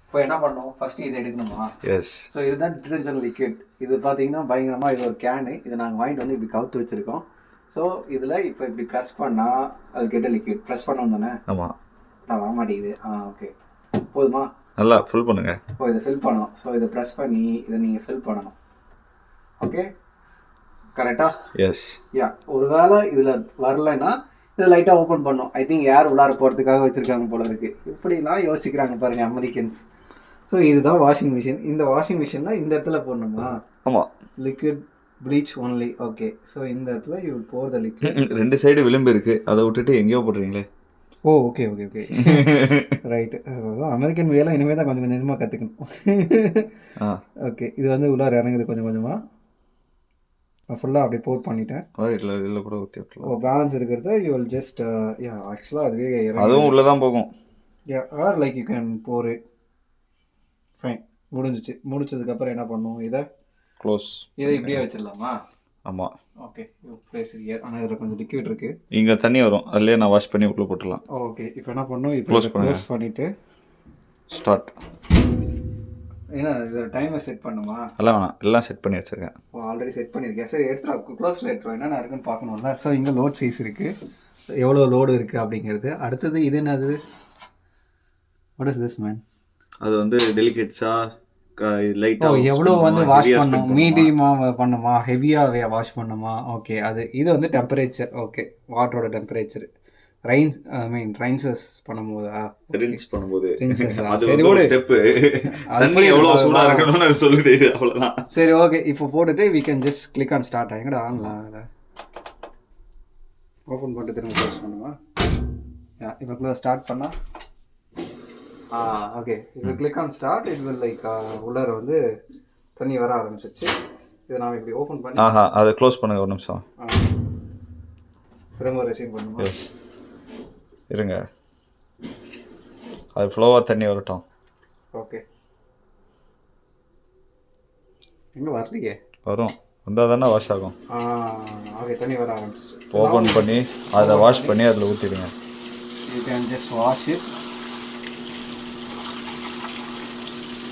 இப்போ என்ன பண்ணணும், ஃபஸ்ட்டு இது எடுக்கணுமா? எஸ். ஸோ இதுதான் டிட்டர்ஜென்ட் லிக்விட். இது பார்த்தீங்கன்னா பயங்கரமாக இது ஒரு கேனு. இது நாங்கள் வாங்கிட்டு வந்து இப்படி கவுத்து வச்சுருக்கோம். ஸோ இதில் இப்போ இப்படி ப்ரெஸ் பண்ணால் அது கெட்ட லிக்விட் ப்ரெஸ் பண்ணணும் தானே? ஆமாம். நான் வர மாட்டேங்குது. ஓகே போதுமா? நல்லா ஃபில் பண்ணுங்க. ஓ இதை ஃபில் பண்ணணும். ஸோ இதை ப்ரெஸ் பண்ணி இதை நீங்கள் ஃபில் பண்ணணும். ஓகே கரெக்டா? எஸ். யா ஒரு வேளை இதில் வரலைன்னா இதை லைட்டாக ஓப்பன் பண்ணணும். ஐ திங்க் ஏர் உள்ளார போகிறதுக்காக வச்சுருக்காங்க போல இருக்குது. இப்படிலாம் யோசிக்கிறாங்க பாருங்கள் அமெரிக்கன்ஸ். ஸோ இதுதான் வாஷிங் மிஷின். இந்த வாஷிங் மிஷினில் இந்த இடத்துல போடணுமா? ஆமாம். Liquid bleach only. Okay so இந்த இடத்துல you pour the liquid. 2 side விளிம்பு இருக்குது, அதை விட்டுட்டு எங்கேயோ போடுறீங்களே. Oh okay okay okay right. அதான் அமெரிக்கன் வேலை இனிமேல் தான் கொஞ்சம் கொஞ்சமாக கற்றுக்கணும். ஓகே இது வந்து உள்ளார இறங்குது கொஞ்சம் கொஞ்சமாக. நான் ஃபுல்லாக அப்படியே போர் பண்ணிட்டேன். இதில் கூட ஊற்றி விட்டுலாம். ஓ பேலன்ஸ் இருக்கிறத யூ வில் ஜஸ்ட் யா ஆக்சுவலாக அதுவே அதுவும் உள்ளே தான் போகும். Yeah or like you can pour it. Fine முடிஞ்சிச்சு. முடிச்சதுக்கப்புறம் என்ன பண்ணுவோம், இதை க்ளோஸ். இதை இப்படியே வச்சிடலாமா? ஆமாம். Okay place year. ஆனால் இதில் கொஞ்சம் லிக்விட் இருக்குது. இங்கே தண்ணி வரும், அதுலேயே நான் வாஷ் பண்ணி உள்ளே போட்டுடலாம். ஓகே இப்போ என்ன பண்ணணும், இப்போ க்ளோஸ் பண்ணிவிட்டு ஸ்டார்ட். ஏன்னா இதில் டைமை செட் பண்ணுமா? எல்லாம் வேணாம், எல்லாம் செட் பண்ணி வச்சுருக்கேன். ஓ ஆல்ரெடி செட் பண்ணியிருக்கேன். சரி எடுத்துகிட்டு க்ளோஸில் எடுத்துருவோம். என்னென்ன இருக்குன்னு பார்க்கணும்ல. ஸோ இங்கே லோட் சைஸ் இருக்குது, எவ்வளோ லோடு இருக்குது அப்படிங்கிறது. அடுத்தது இது என்னது, வாட் இஸ் திஸ் மேன்? அது வந்து டெலிகேட்ஸாக லைட்டாக. ஓ எவ்வளோ வந்து வாஷ் பண்ணணும், மீடியமாக பண்ணுமா ஹெவியாக வாஷ் பண்ணுமா? ஓகே அது இது வந்து டெம்பரேச்சர். ஓகே வாட்டரோட டெம்பரேச்சர். ரைன்சஸ் பண்ணும்போதா? ரின்ஸ் பண்ணும்போது அது சரி ஒரு ஸ்டெப். தண்ணி எவ்வளோ சூடாக இருக்கணும்னு சொல்லுது, அவ்வளோதான். சரி ஓகே இப்போ போட்டுட்டு we can just click on start. எங்கடா ஆன்ல ஓப்பன் பண்ணிட்டு திரும்ப க்ளோஸ் பண்ணுமா? இப்போ க்ளோஸ் ஸ்டார்ட் பண்ணால் ஓகே இப்போ click on start it will like உள்ளார வந்து தண்ணி வர ஆரம்பிச்சிச்சு. இதை நாம் இப்படி ஓப்பன் பண்ணி அதை க்ளோஸ் பண்ணுங்க ஒரு நிமிஷம். திரும்ப ரெசீவ் பண்ணுமா? இருங்க, அது ஃப்ளோவாக தண்ணி வரட்டும். ஓகே இன்னும் வரலையே. வரும், வந்தால் தானே வாஷ் ஆகும். ஓகே தண்ணி வர ஆரம்பிச்சிச்சு. ஓப்பன் பண்ணி அதை வாஷ் பண்ணி அதில் ஊற்றிடுங்க. You can just wash it.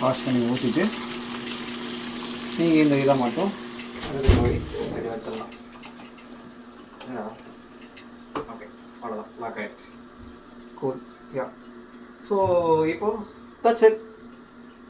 Wash பண்ணி ஊற்றிட்டு நீங்கள் இந்த இதை மட்டும் அதுக்கு போய் வச்சிடலாம். ஓகே அவ்வளோதான் லாக் ஆகிடுச்சு. கூல். யா ஸோ இப்போ தட்ஸ் இட்.